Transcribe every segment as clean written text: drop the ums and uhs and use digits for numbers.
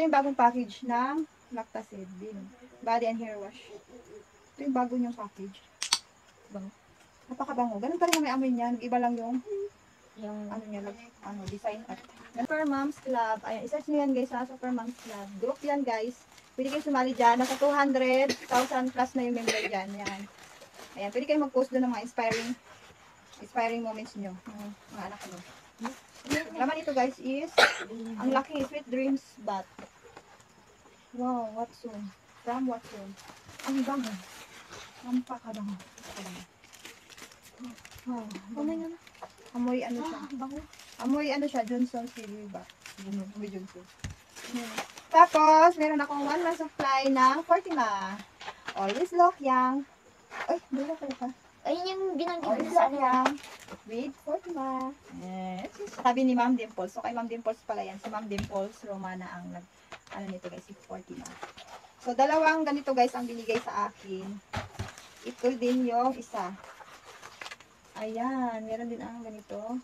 yung bagong package ng Lactacid. Body and hair wash. Ito yung bago niyong package. Bango. Napakabango. Ganun pa rin na may amoy niya. Nag-iba lang yung ano niya, design art. Super Moms Club. Ayan, isa nyo yan guys sa Super Moms Club. Group yan guys. Pwede kayo sumali dyan. Nasa 200,000 plus na yung member dyan. Yan. Ayan, pwede kayo mag-post doon ng mga inspiring moments nyo. Mga anak nyo. Laman ito guys is, ang laki, Sweet Dreams Bath. Wow, Watson. From Watson. Ang bango. Nampakabango. Wow, bango. Amoy ano siya. Amoy ano siya, Johnson Silly ba? Amoy Johnson. Tapos, meron akong 1 month supply ng Fortima. Always Lohyang. Ay, dito pala pa. Ayun yung binanggit Always ko sa ano. Lohyang. With Fortima. Sabi ni Ma'am Dimples. So, kay Ma'am Dimples pala yan. Si Ma'am Dimples Romana ang ano nito guys, si Fortima. So, dalawang ganito guys ang binigay sa akin. Ito din yung isa. Ayan, meron din ang ganito.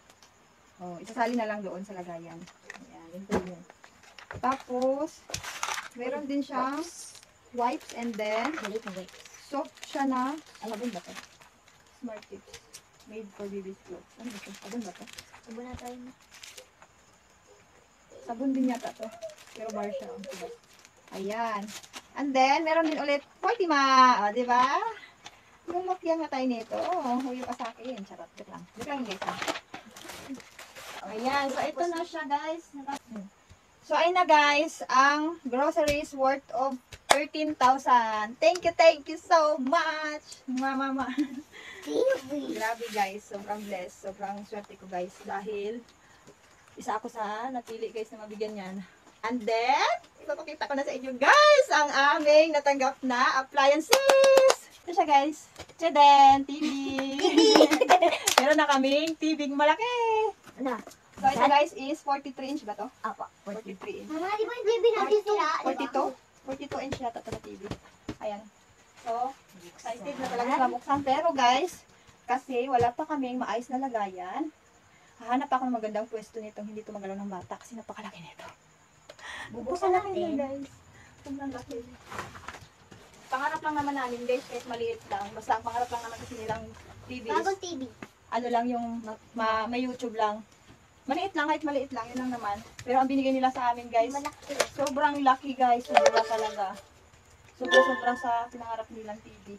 Oh, isasali na lang doon sa lagayan. Ayan, ito yun. Tapos, meron din siyang wipes and then soap siya na, sabon ba ito? Smart Tips. Made for baby's clothes. Ano ba ito? Sabon ba ito? Sabon na tayo na. Sabon din yata to. Pero bar siya. Ayan. And then, meron din ulit Fortima. O, diba? Lumapyan na tayo nito. Oh, huyo pa sa akin. Charot. Joke lang. Joke lang guys. Ayan. So, ito na siya guys. So, ayun na guys. Ang groceries worth of 13,000. Thank you so much. Mama. Grabe guys. Sobrang blessed. Sobrang swerte ko guys. Dahil isa ako sa napili guys na mabigyan yan. And then, ipapakita ko na sa inyo guys ang aming natanggap na appliances. Ito siya guys. Tchadan! TV! Meron na kaming TV malaki. Ano? So ito guys is 43 inch ba to? Apa. 43 inch. Mama, di ba yung baby natin sila? 42 inch yata ito na TV. Ayan. So, excited na talaga sa buksan. Pero guys, kasi wala pa kaming maayos na lagayan. Hahanap ako ng magandang pwesto nitong hindi tumagalaw ng bata kasi napakalaki nito. Bubusan natin guys. Sobrang laki. Pangarap lang naman namin guys, kahit maliit lang. Basta ang pangarap lang naman kasi nilang TV is, Bagong TV. ano lang yung may YouTube lang. Maliit lang, kahit maliit lang, yun lang naman. Pero ang binigay nila sa amin guys, Malaki. sobrang lucky guys. Sobra talaga. Sobra sa pinangarap nilang TV.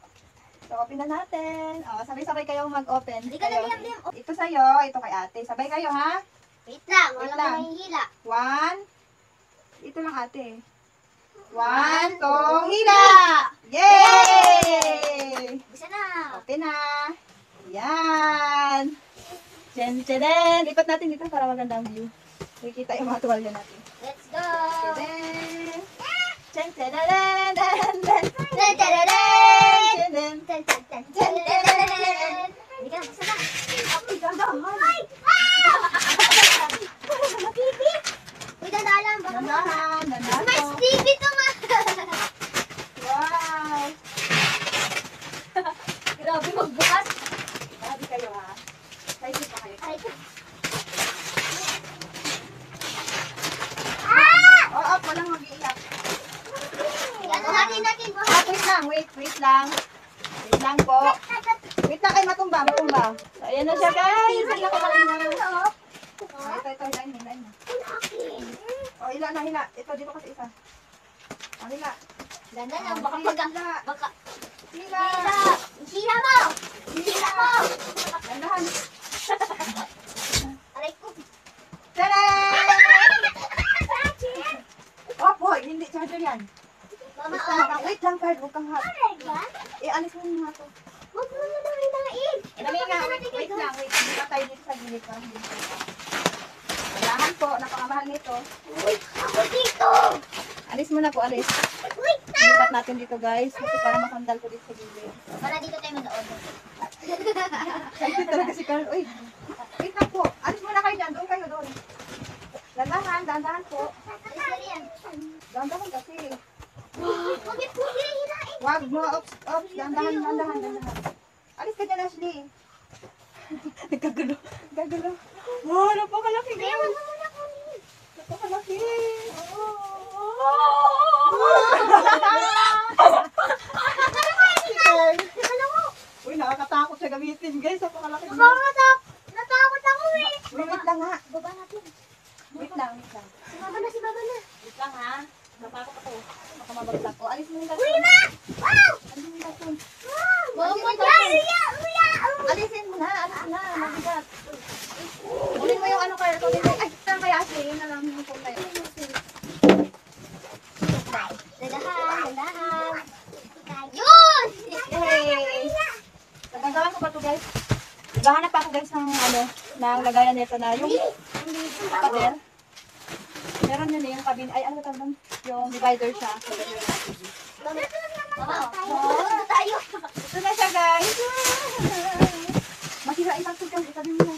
So, open na natin. O, sabay-sabay kayong mag-open. Hindi ka na liam. Ito sa'yo, ito kay ate. Sabay kayo ha? Wait lang, Wait wala lang. pa mahihila. 1. Ito lang ate. 1, 2, hila! Yay! Bisa na. Open na. Yan. Tchadan! Lipat natin dito para magandang view. Nakikita yung mga tuwalya natin. Let's go. Tchadan! Tchadan! Hindi ka na, bisa na. Ay! TV! Uy, dadalan. Baka Dandahan! Dandahan Mas po. TV to nga. Wow! Grabe magbukas. Grabe kayo ha. Excited pa kayo. Oo, walang mag-iiyak. Hatiin natin po. Wait lang, wait lang. Wait lang po. Wait lang kayo, matumba. So, ayan na siya guys. Ang laki na. Ito, hilahin mo. O, hila na, hila. Ito, dito kasi isa. O, hila. Ganda na, baka pagka. Baka. Hila. Hila mo! Hila mo! Dandahan. Aray ko. Tadaan! Opo, hindi charger yan. Mama, Wait lang, Card. Huwag kang hap. Alis mo muna to. Huwag mo na lang hinain. Dali nga, wait lang. Hindi pa tayo dito sa gilid. Kailangan po, napakamahal nito. Wait, ako dito. Alis mo na po, alis. Wait na. Lipat natin dito guys, kasi para masandal ko dito sa gilid. Para dito tayo mag-order. Excited talaga si Carl. Uy, wait lang po. Alis muna kayo dyan. Doon kayo, doon. Dandahan po. Alis na yan. Dandahan kasi. Huwag hinain. Wag mo, ops. Dandahan. Alis ka dyan, Ashley. Nagkagulo. Wow, napakalaki Kaya guys. wag mo muna kunin. Napakalaki. Oh. lang ha. Napako pa to. Baka mabagsak ko. Alis mo yung karton. Uy, ma! Wow! Alis mo yung karton. Wow! Alisin mo na. Alis na. Mabigat. Ulin mo yung ano kaya. Ay, saan kaya Ashley? Yun na lang yung phone na yun. Dandahan. Yun! Yay! Nagagawa ko pa to guys. Naghahanap pa ako guys ng ano, ng lagayan nito na yung pader. Meron yun eh, yung cabin. Ay, ano tawag doon? Yung divider siya. Oo, tayo. Ito na siya guys. Masira isang sugang. Itabi mo na.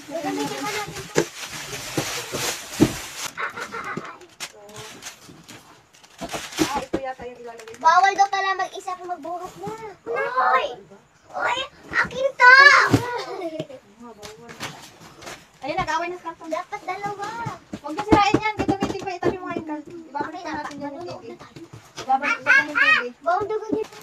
Ito yata yung ilalagay. Bawal daw pala mag-isa kung magbuhok na. Hoy! Hoy! Akin to! Ayun, nag-away na sa karton. Dapat dalawa. Huwag na sirain yan. Gagamitin pa. Itabi mo nga yung karton. Ibabalik na natin yan yung TV. Ibabalik natin yung TV. Bawang dugo dito.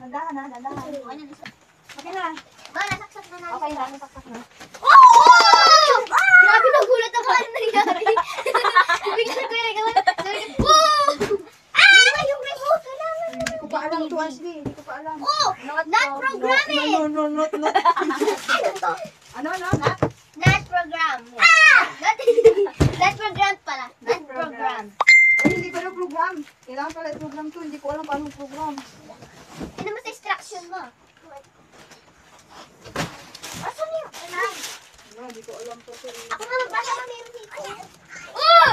Nandahan na, nandahan. Okay na. Ba, nasaksak na natin. Okay na, nasaksak na. Oh! Grabe, nagulat ako. Ano nangyari? Bigla ko yung nagawa. Woo! Ah! Yung remote! Kailangan. Hindi ko pa alam to, Ashley. Hindi ko pa alam. Oh! Not programming! No. Ano to? Ano, not? Not program. Ah! Not program pala. Not program. Ay, hindi pala program. Kailangan pala i-program to. Hindi ko alam paano program. Ano mo sa instruction mo? Asan yung? No, hindi ko alam to. Ako nga magbasa ka meron dito. Oh!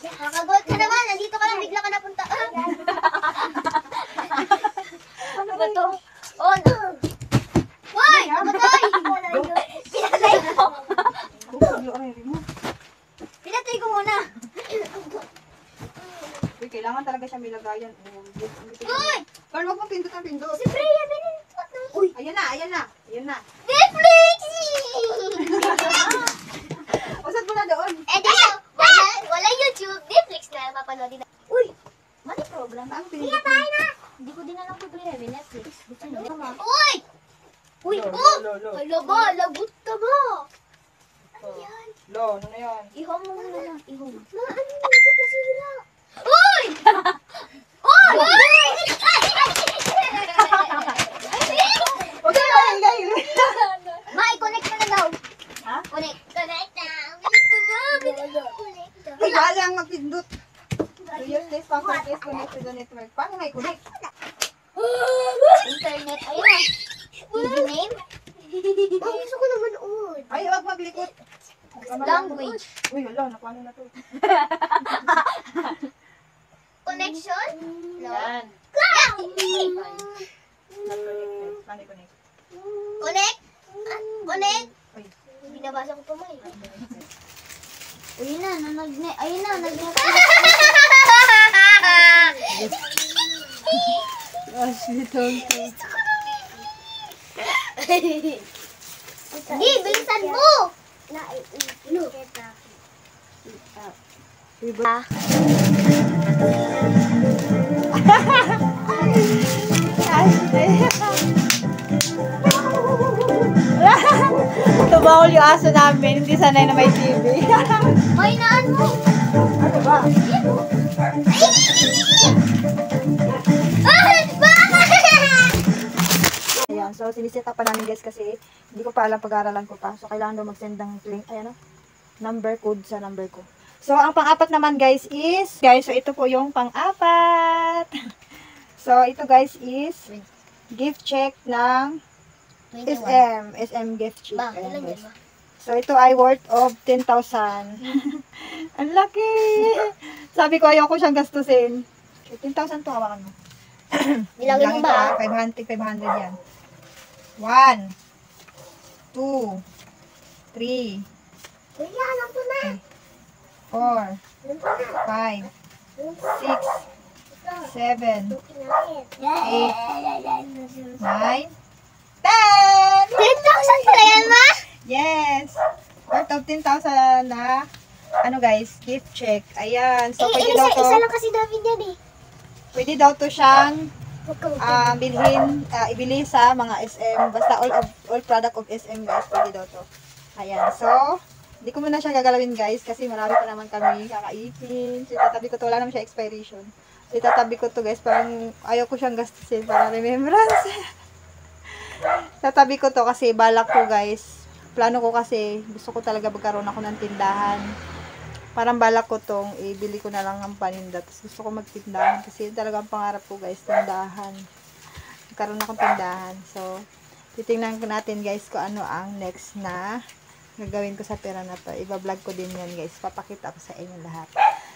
Nakakagulat ka naman. Nandito ka lang. Bigla ka napunta. Ano ba to? Oh, no. Hoy! Namatay! Pinatay ko. Pinatay ko muna. Uy, kailangan talaga siya may lagayan. Hoy! Carl, wag mo pindot ang pindot. Si Freya, binintot na. Uy! Ayan na, ayan na. Ayan na. Netflix! Usad mo na doon. Eh, dito. Wala YouTube. Netflix na mapanood din. Uy! Mali program. Saan pindot? Hindi ko din alam kung pinag Netflix. Uy! Uy! Lo, Oh! lo, lo. Hala ba? Lagot ka ba? Ano yan? Lo, ano na yan? Ihom mo muna lang. Ihom. Ma, ano yung lagot nasira? Uy! Uy! Huwag ka na, hingay. Ma, i-connect mo na daw. Ha? Connect. Connect na. Bilis na na. Bilis na. Connect na. Ay, wala ang magpindot. So, use this password is connect to the network. Paano nga i-connect? Internet. Ayun na. TV name? Oh, gusto ko na manood. Ay, huwag maglikot. Language. Uy, wala, napaano na to. Connection? No. Yan. Yeah. Not connected. Paano i-connect? Connect? Connect? Uy. Binabasa ko pa mo eh. Ayun na, ayun na, Ashley, don't. Di, bilisan mo! No. Tumawal yung aso namin, hindi sanay na may TV. May naan mo! Ano ba? Ayan, so sinisita pa namin guys kasi hindi ko pa alam pag-aaralan ko pa. So kailangan daw mag-send ng link, ayan o, number code sa number ko. So ang pang-apat naman guys is, so ito po yung pang-apat. So ito guys is gift check ng SM gift check. Ba, Ayan, ilan guys. yan ba? So ito ay worth of 10,000. Ang laki! Sabi ko ayoko siyang gastusin. 10,000 to, hawakan mo. Bilangin mo ba? 500 yan. 1, 2, 3, Kuya, alam ko na. 4, 5, 6, 7, 8, 9, 10! 10,000 pala yan, ma? Yes! Worth of 10,000 na, ano guys, gift check. Ayan. So, pwede daw to, Isa lang kasi David yan eh. pwede daw to siyang Huwag ka ibili sa mga SM. Basta all product of SM guys, pwede daw to. Ayan, so, hindi ko muna siya gagalawin guys kasi marami pa naman kami kakaipin. So, itatabi ko to. Wala naman siya expiration. So, itatabi ko to guys. Parang ayaw ko siyang gastusin para remembrance. Tatabi ko to kasi balak ko guys. Plano ko kasi gusto ko talaga magkaroon ako ng tindahan. Parang balak ko tong ibili ko na lang ng paninda. Tapos gusto ko magtindahan kasi talagang pangarap ko guys, tindahan. Magkaroon akong tindahan. So, titingnan ko natin guys kung ano ang next na gagawin ko sa pera na to. Iba-vlog ko din yan guys. Papakita ko sa inyo lahat.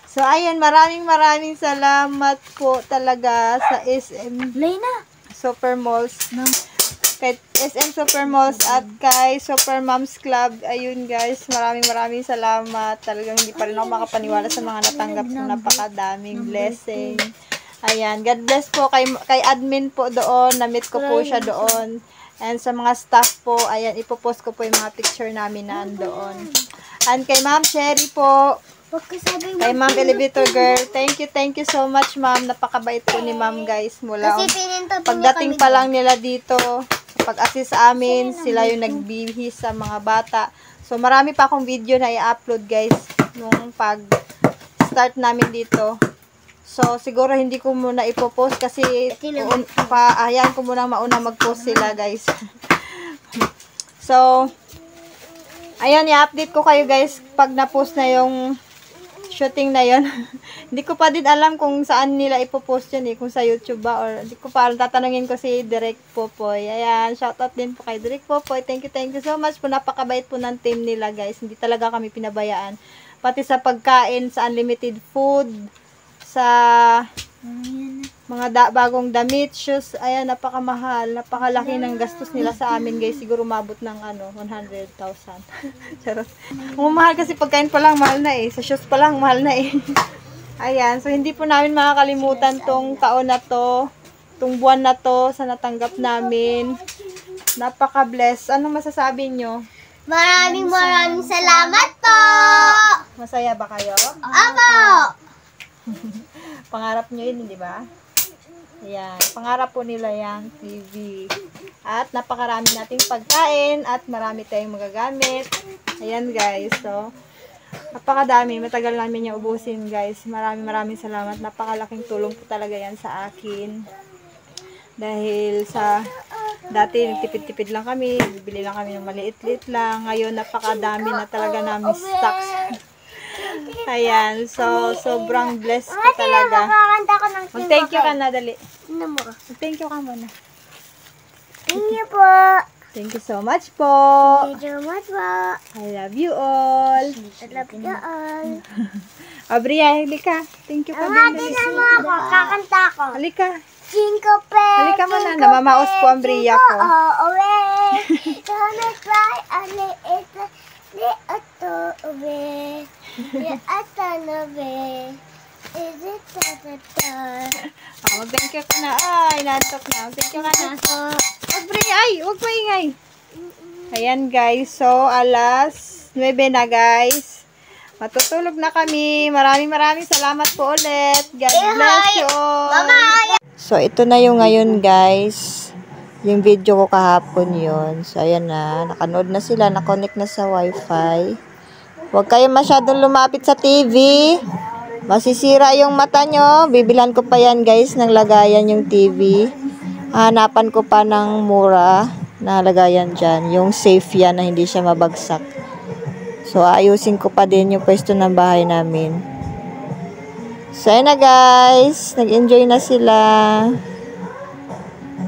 So, ayun. Maraming salamat po talaga sa SM Lena! Super Malls. Kay SM Super Malls at kay Super Moms Club. Ayun guys. Maraming salamat. Talagang hindi pa rin ako makapaniwala sa mga natanggap ko. Napakadaming blessing. Ayan. God bless po kay admin po doon. Na-meet ko po siya doon. And sa mga staff po, ayan, ipopost ko po yung mga picture namin na andoon. And kay Ma'am Sherry po, kay Ma'am Elevator Girl, thank you so much Ma'am. Napakabait po ni Ma'am guys. Mula pagdating pa lang nila dito, pag-assist sa amin, sila yung nagbihis sa mga bata. So marami pa akong video na i-upload guys, nung pag-start namin dito. So, siguro hindi ko muna ipopost kasi ayan ko muna mauna mag-post sila guys. So, ayan, i-update ko kayo guys pag na-post na yung shooting na yon. Hindi ko pa din alam kung saan nila ipopost yun kung sa YouTube ba or hindi ko pa alam. Tatanungin ko si Direk Popoy. Ayan, shoutout din po kay Direk Popoy. Thank you so much po. Napakabait po ng team nila guys. Hindi talaga kami pinabayaan. Pati sa pagkain, sa unlimited food, sa mga bagong damit, shoes, ayan, napakamahal, napakalaki ng gastos nila sa amin guys, siguro mabot ng 100,000. Charot. Mahal kasi pagkain pa lang mahal na sa shoes pa lang mahal na ayan, so hindi po namin makakalimutan tong taon na to, tong buwan na to sa natanggap namin. Napaka-bless. Anong masasabi nyo? Maraming salamat po! Masaya ba kayo? Opo! Pangarap nyo yun, di ba? Ayan, pangarap po nila yung TV. At napakarami nating pagkain at marami tayong magagamit. Ayan guys, so napakadami, matagal namin yung ubusin guys. Maraming salamat. Napakalaking tulong po talaga yan sa akin. Dahil sa dati tipid-tipid lang kami, bibili lang kami ng maliit-liit lang. Ngayon napakadami na talaga namin stocks. Ayan, so sobrang blessed ko talaga. Mag-thank you ka na, dali. Mag-thank you ka muna. Thank you po. Thank you so much po. Thank you so much po. I love you all. I love you all. Abria, halika. Thank you ka din. Amati na mo ako. Kakanta ko. Halika. Jingle bell. Halika muna. Namamaos po ang Bria ko. Away. Gonna cry. Ale ito. Le ato away. Le ato na away. Is it ta-ta-ta? Mag-thank you ka na. Ay, nantok na. Mag-thank you ka na. Abria, ay, huwag maingay. Ayan guys. So, alas 9 na guys. Matutulog na kami. Maraming salamat po ulit. God bless you all. Bye-bye. So, ito na yung ngayon guys. Yung video ko kahapon yun. So, ayan na. Nakanood na sila. Nakonnect na sa wifi. Huwag kayo masyadong lumapit sa TV. Masisira yung mata nyo. Bibilan ko pa yan guys ng lagayan yung TV. Hanapan ko pa ng mura na lagayan dyan. Yung safe yan na hindi siya mabagsak. So, ayusin ko pa din yung pwesto ng bahay namin. So, ayun na guys. Nag-enjoy na sila.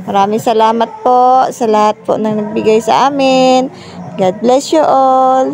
Maraming salamat po sa lahat po na nagbigay sa amin. God bless you all.